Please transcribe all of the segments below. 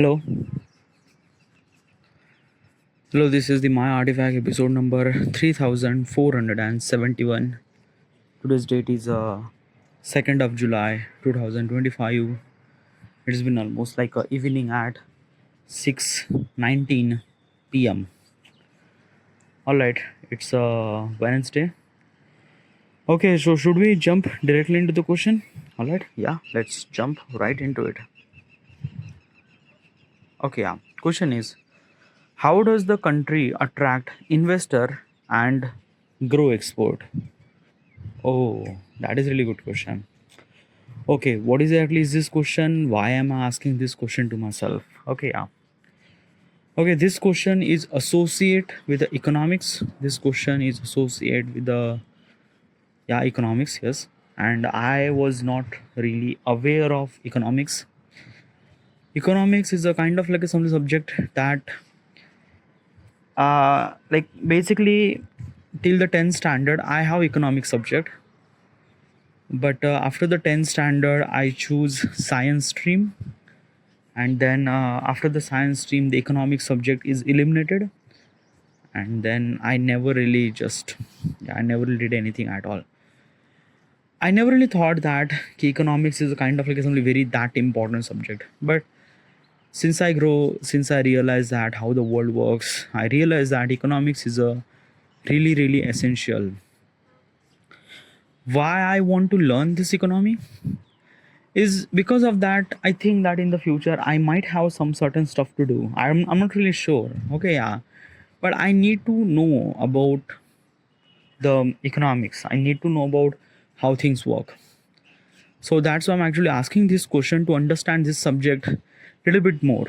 Hello, hello. This is the My Artifact episode number 3471. Today's date is 2nd of July 2025. It has been almost like a evening at 6:19 p.m. All right, it's Wednesday. Okay, so should we jump directly into the question? All right, yeah, let's jump right into it. Okay, yeah. Question is, how does the country attract investor and grow export? Oh, that is really good question. Okay, what exactly is this question? Why am I asking this question to myself? Okay, yeah. Okay, this question is associate with the economics. This question is associate with the economics, yes. And I was not really aware of economics. Economics is a kind of like a some subject that like basically till the 10th standard I have economics subject, but after the 10th standard I choose science stream, and then after the science stream the economics subject is eliminated, and then I never really just I never really did anything at all. I never really thought that economics is a kind of like something very that important subject, but since I realized that how the world works, I realized that economics is a really essential. Why I want to learn this economy is because of that I think that in the future I might have some certain stuff to do. I'm not really sure. Okay, yeah. But I need to know about the economics. I need to know about how things work. So that's why I'm actually asking this question to understand this subject a little bit more.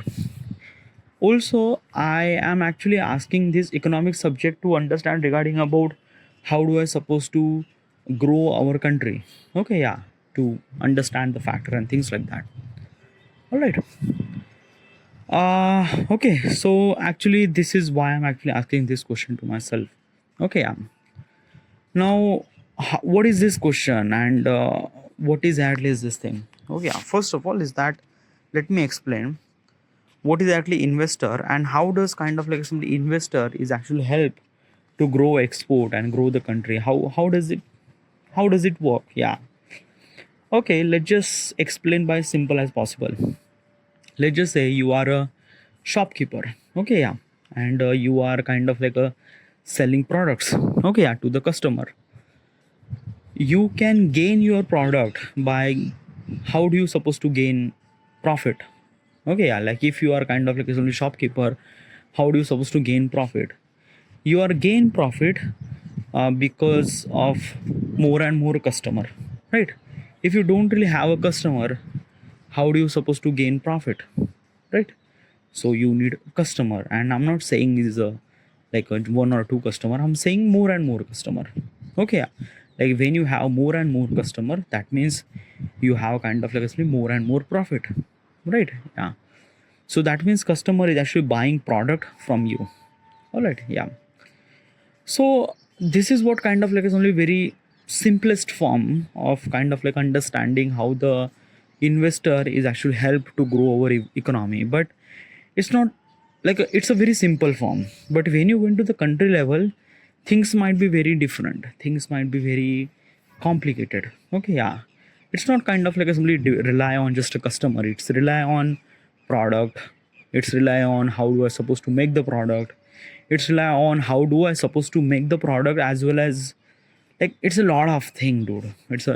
Also, I am actually asking this economic subject to understand regarding about how do I supposed to grow our country. Okay, yeah, to understand the factor and things like that. All right. Okay, so actually this is why I'm actually asking this question to myself. Okay, yeah. Now, what is this question and what exactly is this thing? Okay, yeah. First of all, is that let me explain what is actually investor and how does kind of like some investor is actually help to grow export and grow the country. How does it work? Yeah. Okay, let's just explain by simple as possible. Let's just say you are a shopkeeper. Okay, yeah. And you are kind of like a selling products. Okay, yeah, to the customer. You can gain your product by how do you supposed to gain profit? Okay, yeah, like if you are kind of like a only shopkeeper, how do you supposed to gain profit? You are gain profit because of more and more customer, right? If you don't really have a customer, how do you supposed to gain profit, right? So you need customer, and I'm not saying is a like a one or two customer, I'm saying more and more customer. Okay, yeah. Like when you have more and more customer, that means you have kind of like actually more and more profit, right? Yeah. So that means customer is actually buying product from you. All right, yeah. So this is what kind of like is only very simplest form of kind of like understanding how the investor is actually help to grow our economy. But it's not like it's a very simple form. But when you went to the country level, things might be very different. Things might be very complicated. Okay, yeah. It's not kind of like a simply rely on just a customer. It's rely on product. It's rely on how you are supposed to make the product. It's rely on how do I supposed to make the product, as well as like it's a lot of thing, dude. It's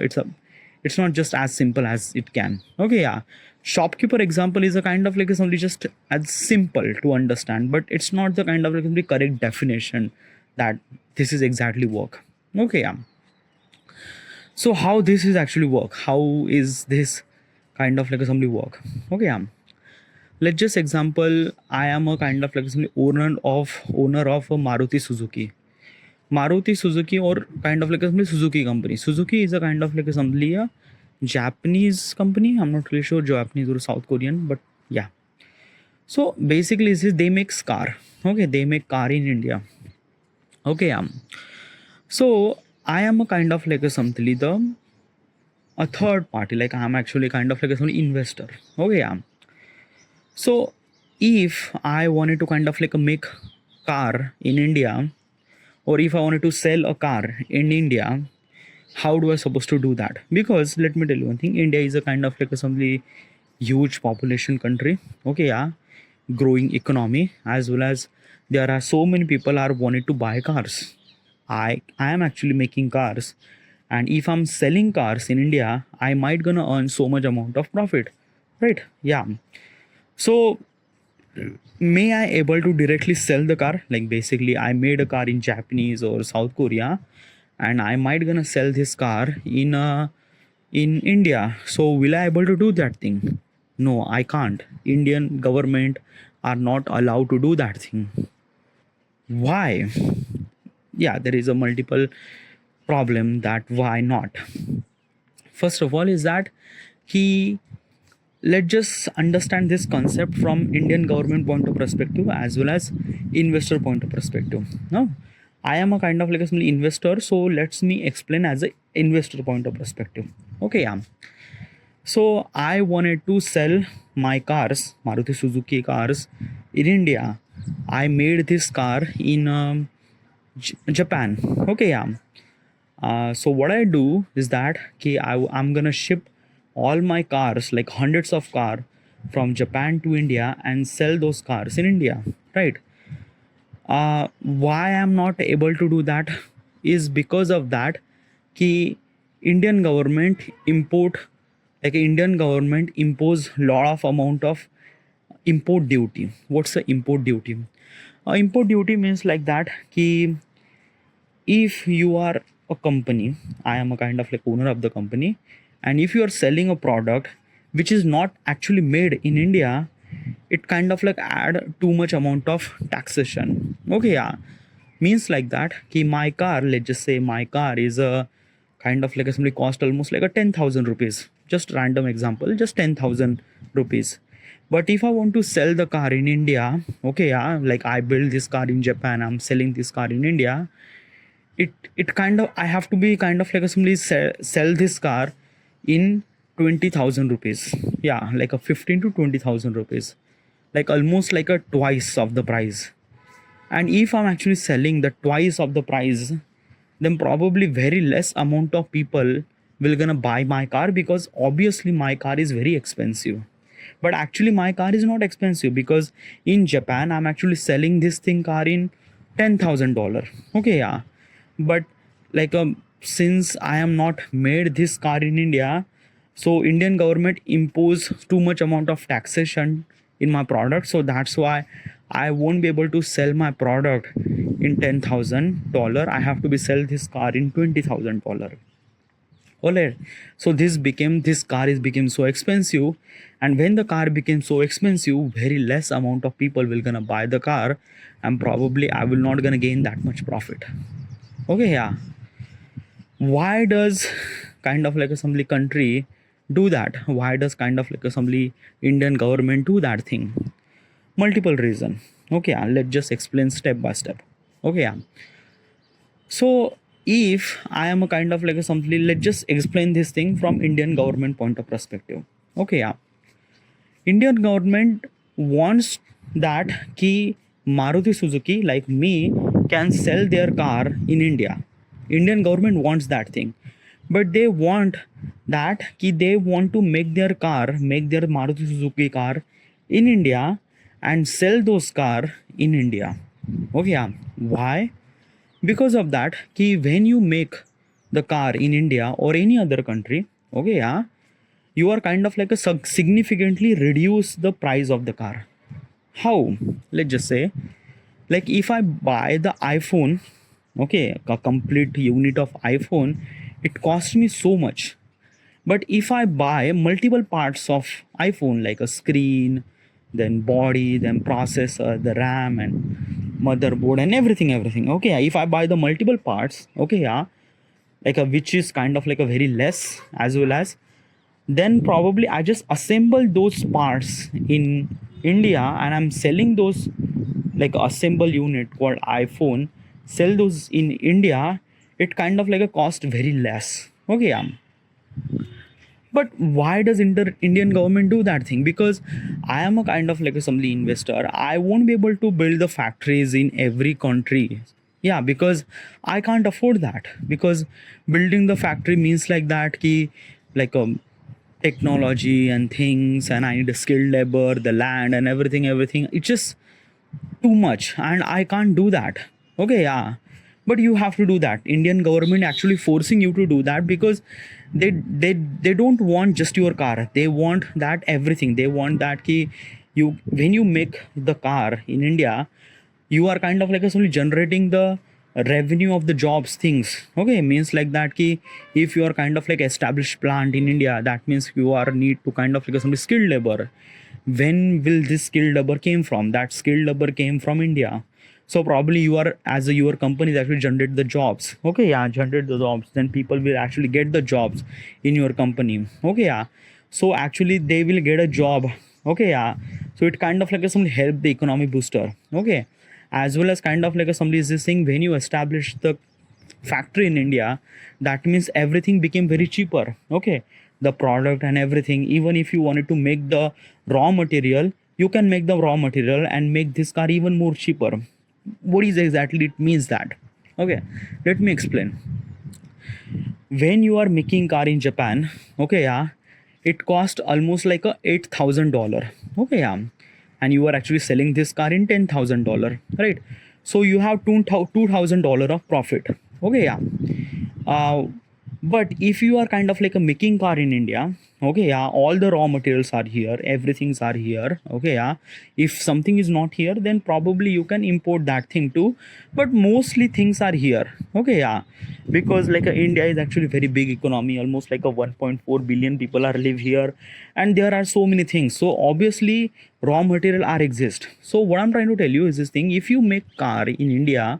not just as simple as it can. Okay, yeah. Shopkeeper example is a kind of like a something just as simple to understand, but it's not the kind of like the correct definition that this is exactly work. Okay, yeah. So how this is actually work? How is this kind of like a somebody work? Okay, yeah. Let's just example. I am a kind of like somebody owner of a Maruti Suzuki. Maruti Suzuki or kind of like a Suzuki company. Suzuki is a kind of like a simply a Japanese company. I'm not really sure Japanese or South Korean, but yeah. So basically, this is they make car. Okay, they make car in India. Okay, so I am a kind of like a something a third party. Like I'm actually kind of like a some investor. Okay, yeah. So if I wanted to kind of like make car in India, or if I wanted to sell a car in India, how do I supposed to do that? Because let me tell you one thing, India is a kind of like a some huge population country. Okay, yeah, growing economy, as well as there are so many people are wanted to buy cars. I am actually making cars, and if I'm selling cars in India, I might gonna earn so much amount of profit, right? Yeah. So may I able to directly sell the car? Like basically I made a car in Japanese or South Korea, and I might gonna sell this car in India. So will I able to do that thing? No, I can't. Indian government are not allowed to do that thing. Why? Yeah, there is a multiple problem that why not. First of all is that he, let's just understand this concept from Indian government point of perspective as well as investor point of perspective. Now I am a kind of like a small investor, so let's me explain as a investor point of perspective. Okay, yeah. So I wanted to sell my cars, Maruti Suzuki cars, in India. I made this car in Japan. Okay, yeah. So what I do is that okay, I'm gonna ship all my cars, like hundreds of cars, from Japan to India and sell those cars in India, right? Why I'm not able to do that is because of that कि Indian government import, like Indian government impose lot of amount of import duty. What's the import duty? Import duty means like that कि if you are a company, I am a kind of like owner of the company, and if you are selling a product which is not actually made in India, it kind of like add too much amount of taxation. Okay, yeah, means like that कि my car, let's just say my car is a kind of like assembly cost almost like a 10,000 rupees, just random example, just 10,000 rupees. But if I want to sell the car in India, okay, yeah, like I build this car in Japan, I'm selling this car in India, it kind of, I have to be kind of like a simply sell this car in 20,000 rupees. Yeah, like a 15 to 20,000 rupees, like almost like a twice of the price. And if I'm actually selling the twice of the price, then probably very less amount of people will gonna buy my car, because obviously my car is very expensive. But actually my car is not expensive, because in Japan I'm actually selling this thing car in $10,000. Okay, yeah. But like since I am not made this car in India, so Indian government impose too much amount of taxation in my product, so that's why I won't be able to sell my product in $10,000. I have to be sell this car in $20,000. Alright, so this car is became so expensive, and when the car became so expensive, very less amount of people will gonna buy the car, and probably I will not gonna gain that much profit. Okay, yeah. Why does kind of like a some country do that? Why does kind of like a some Indian government do that thing? Multiple reason. Okay, yeah, let's just explain step by step. Okay, yeah. So if I am a kind of like a something, let's just explain this thing from Indian government point of perspective. Okay, yeah. Indian government wants that ki Maruti Suzuki like me can sell their car in India. Indian government wants that thing, but they want that ki they want to make their car, make their Maruti Suzuki car in India and sell those car in India. Okay, yeah. Why? Because of that कि when you make the car in India or any other country, okay, yeah, you are kind of like a significantly reduce the price of the car. How? Let's just say, like if I buy the iPhone, okay, a complete unit of iPhone, it costs me so much. But if I buy multiple parts of iPhone, like a screen, then body, then processor, the RAM, and motherboard, and everything. Okay, yeah, if I buy the multiple parts, okay, yeah, like a which is kind of like a very less, as well as then probably I just assemble those parts in India and I'm selling those like assemble unit called iPhone, sell those in India. It kind of like a cost very less. Okay, yeah. But why does Indian government do that thing? Because I am a kind of like a assembly investor. I won't be able to build the factories in every country. Yeah, because I can't afford that. Because building the factory means like that ki like technology and things, and I need a skilled labor, the land and everything. It's just too much, and I can't do that. Okay, yeah, but you have to do that. Indian government actually forcing you to do that because they don't want just your car. They want that everything. They want that ki you, when you make the car in India, you are kind of like only generating the revenue of the jobs things. Okay, means like that ki if you are kind of like established plant in India, that means you are need to kind of like some skilled labor. When will this skilled labor came from? That skilled labor came from India. So probably you are, as a your company that will generate the jobs. Okay, yeah, generate the jobs, then people will actually get the jobs in your company. Okay, yeah, so actually they will get a job. Okay, yeah, so it kind of like a some help the economy booster. Okay, as well as kind of like a somebody is this thing, when you establish the factory in India, that means everything became very cheaper. Okay, the product and everything. Even if you wanted to make the raw material, you can make the raw material and make this car even more cheaper. What is exactly it means that? Okay, let me explain. When you are making car in Japan, okay, yeah, it cost almost like a $8,000. Okay, yeah, and you are actually selling this car in $10,000, right? So you have $2,000 of profit. Okay, yeah. uh, but if you are kind of like a making car in India, okay, yeah, all the raw materials are here, everything's are here. Okay, yeah, if something is not here, then probably you can import that thing too, but mostly things are here. Okay, yeah, because like India is actually very big economy, almost like a 1.4 billion people are live here, and there are so many things. So obviously raw material are exist. So what I'm trying to tell you is this thing: if you make car in India,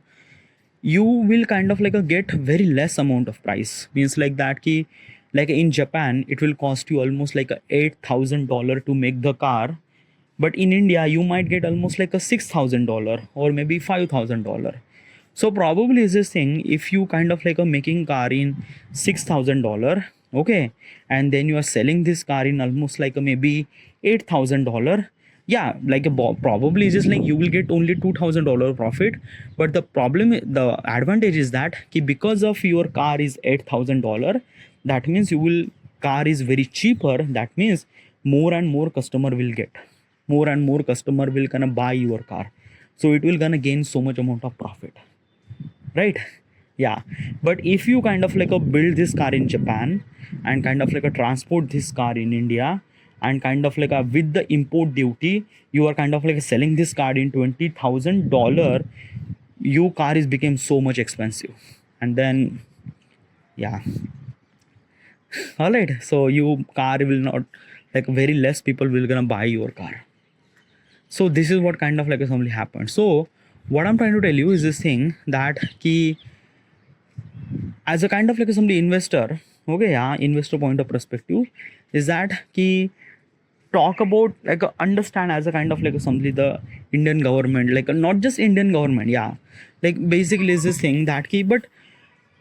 you will kind of like a get very less amount of price. Means like that ki, like in Japan it will cost you almost like a $8,000 to make the car, but in India you might get almost like a $6,000 or maybe $5,000. So probably is this thing, if you kind of like a making car in $6,000, okay, and then you are selling this car in almost like a maybe $8,000, yeah, like probably just like you will get only $2,000 profit. But the problem, the advantage is that ki because of your car is $8,000, that means you will, car is very cheaper. That means more and more customer will get, more and more customer will gonna buy your car, so it will gonna gain so much amount of profit, right? Yeah, but if you kind of like a build this car in Japan and kind of like a transport this car in India, and kind of like a with the import duty, you are kind of like selling this car in $20,000, your car is became so much expensive. And then yeah, all right, so you car will not, like very less people will gonna buy your car. So this is what kind of like assembly happened. So what I'm trying to tell you is this thing, that key, as a kind of like somebody investor, okay, yeah, investor point of perspective is that key, talk about like understand as a kind of like somebody the Indian government, like not just Indian government, yeah, like basically is this thing that key. But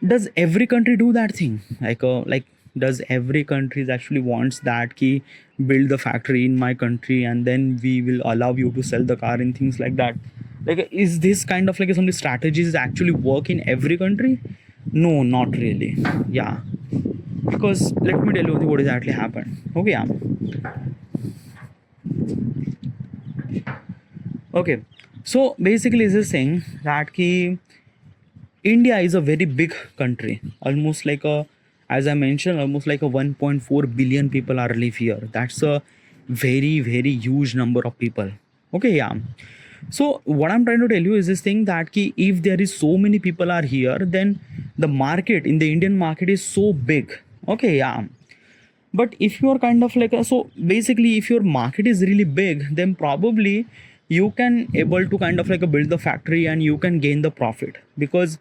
does every country do that thing? Like does every country actually wants that key, build the factory in my country and then we will allow you to sell the car and things like that? Like is this kind of like some strategies actually work in every country? No, not really. Yeah, because let me tell you what exactly happened. Okay, yeah, okay, so basically is this thing that key, India is a very big country, almost like a, as I mentioned, almost like a 1.4 billion people are live here. That's a very huge number of people. Okay, yeah. So what I'm trying to tell you is this thing, that ki if there is so many people are here, then the market in the Indian market is so big. Okay, yeah. But if you're kind of like so basically if your market is really big, then probably you can able to kind of like build the factory and you can gain the profit, because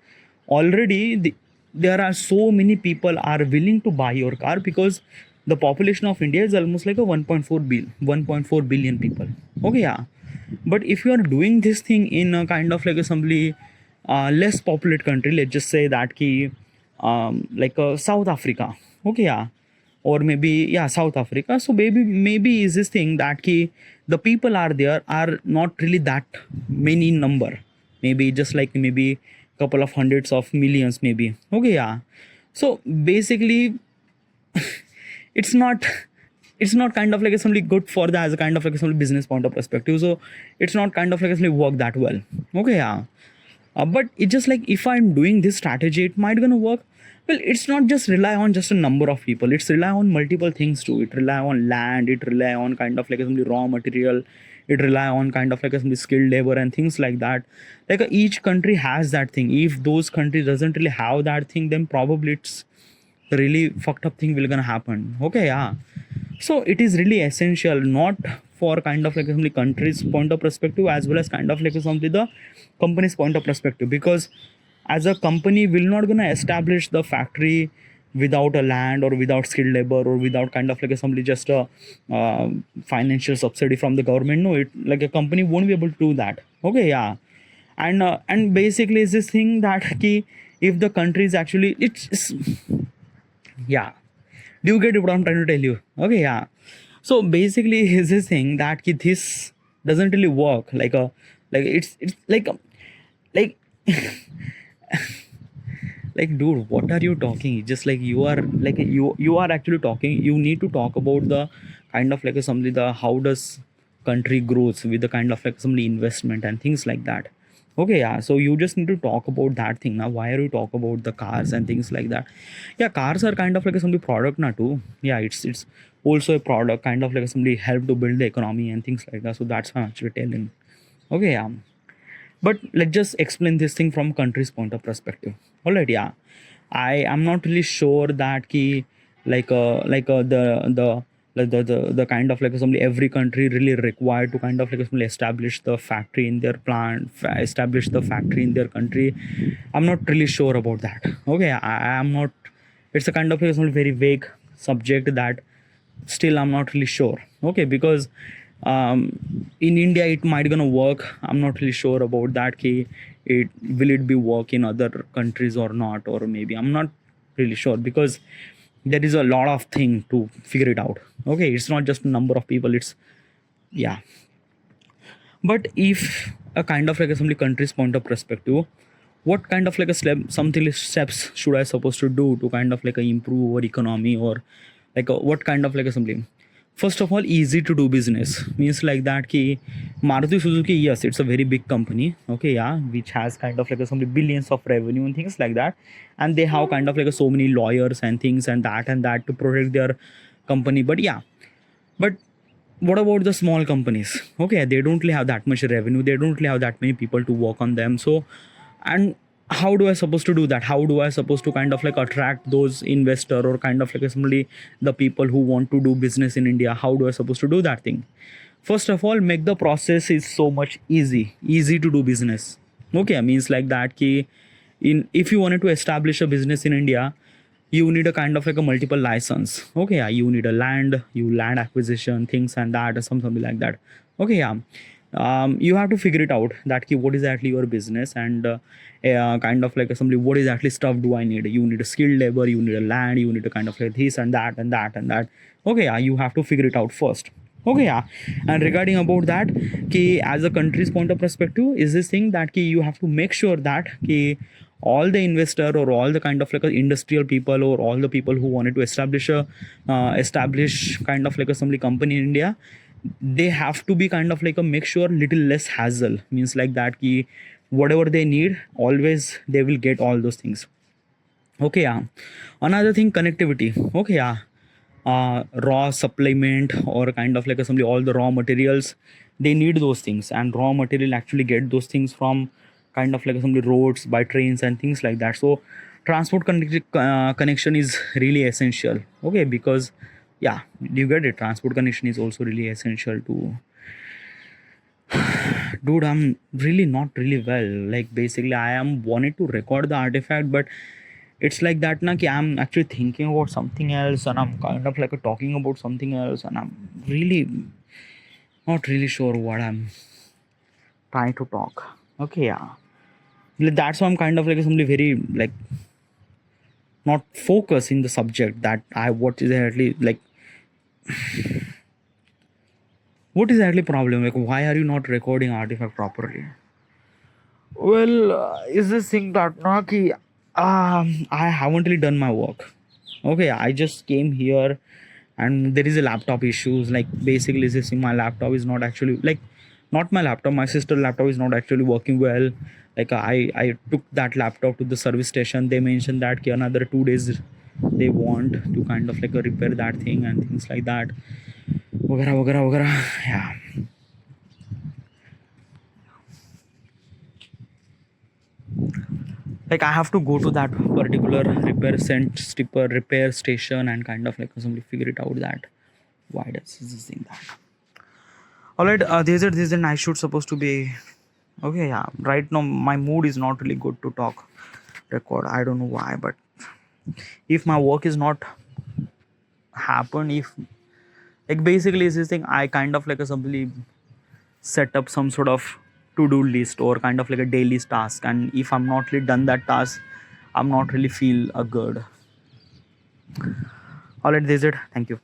already there are so many people are willing to buy your car, because the population of India is almost like a 1.4 billion people. Okay, yeah. But if you are doing this thing in a kind of like a simply less populated country, let's just say that ki like South Africa. Okay, yeah, or maybe yeah, South Africa. So maybe is this thing that ki the people are there are not really that many in number, maybe just like maybe couple of hundreds of millions maybe. Okay, yeah. So basically it's not it's not kind of like something good for the as a kind of like some business point of perspective. So it's not kind of like something work that well. Okay, yeah. But it's just like if I'm doing this strategy, it might gonna work. Well, it's not just rely on just a number of people. It's rely on multiple things too. It rely on land. It rely on kind of like some raw material. It rely on kind of like some skilled labor and things like that. Like each country has that thing. If those countries doesn't really have that thing, then probably it's really fucked up thing will gonna happen. Okay, yeah. So it is really essential, not for kind of like some country's point of perspective, as well as kind of like some the company's point of perspective, because as a company will not gonna establish the factory without a land or without skilled labor or without kind of like a somebody just a financial subsidy from the government. No, it like a company won't be able to do that. Okay, yeah. And basically is this thing that key, if the country is actually it's yeah, do you get what I'm trying to tell you? Okay, yeah. So basically is this thing that ki this doesn't really work like a like it's like like dude, what are you talking? It's just like you are like you are actually talking, you need to talk about the kind of like a something the how does country grows with the kind of like some investment and things like that. Okay, yeah. So you just need to talk about that thing now. Why are you talk about the cars and things like that? Yeah, cars are kind of like a somebody product now too. Yeah, it's also a product, kind of like somebody help to build the economy and things like that. So that's why I'm actually telling. Okay, yeah. But let's just explain this thing from country's point of perspective. All right, yeah. I am not really sure that key the kind of like somebody every country really required to kind of like somebody establish the factory in their plant, establish the factory in their country. I'm not really sure about that. Okay, I am not. It's a kind of like some very vague subject that still I'm not really sure. Okay, because in India it might gonna work. I'm not really sure about that key. It will it be work in other countries or not, or maybe I'm not really sure, because there is a lot of thing to figure it out. Okay, it's not just a number of people, it's yeah. But if a kind of like a somebody country's point of perspective, what kind of like a step, something like steps should I supposed to do to kind of like a improve our economy, or like a, what kind of like a something. First of all, easy to do business means like that ki Maruti Suzuki, yes, it's a very big company. Okay, yeah, which has kind of like a, some billions of revenue and things like that, and they have kind of like a, so many lawyers and things and that to protect their company. But yeah, but what about the small companies? Okay, they don't really have that much revenue, they don't really have that many people to work on them. So and how do I supposed to do that? How do I supposed to kind of like attract those investor or kind of like somebody, the people who want to do business in India? How do I supposed to do that thing? First of all, make the process is so much easy to do business. Okay, means like that ki in if you wanted to establish a business in India, you need a kind of like a multiple license. Okay, yeah, you need a land acquisition things and that or something like that. Okay, yeah. You have to figure it out that ki what is actually your business, and kind of like somebody, what is actually stuff do I need? You need a skilled labor, you need a land, you need a kind of like this and that and that and that. Okay, yeah, you have to figure it out first. Okay, yeah. And regarding about that ki as a country's point of perspective is this thing that ki you have to make sure that ki all the investor or all the kind of like a industrial people or all the people who wanted to establish a establish kind of like a assembly company in India, they have to be kind of like a make sure little less hassle, means like that ki whatever they need always they will get all those things. Okay, yeah. Another thing, connectivity. Okay, yeah. Raw supplement or kind of like assembly all the raw materials, they need those things, and raw material actually get those things from kind of like assembly roads by trains and things like that. So transport connection is really essential. Okay, because yeah, you get it, transport connection is also really essential to dude. I'm really not really well, like basically I am wanted to record the artifact, but it's like that na ki I'm actually thinking about something else and I'm kind of like talking about something else, and I'm really not really sure what I'm trying to talk. Okay, yeah. Like, that's why I'm kind of like somebody very like not focus in the subject that I what is exactly like what is exactly problem, like why are you not recording artifact properly? Well, is this thing that Naki, I haven't really done my work. Okay, I just came here, and there is a laptop issues. Like basically, this my laptop is not actually like, not my laptop. My sister laptop is not actually working well. Like I took that laptop to the service station. They mentioned that ki another 2 days they want to kind of like repair that thing and things like that. Wagara wagara wagara. Yeah. Like I have to go to that particular repair station and kind of like simply figure it out that why does this thing that. All right, there's a night shoot supposed to be okay. Yeah, right now my mood is not really good to talk record. I don't know why, but if my work is not happen, if like basically is this thing, I kind of like a simply set up some sort of to-do list or kind of like a daily task, and if I'm not really done that task, I'm not really feel good. All right, that's it. Thank you.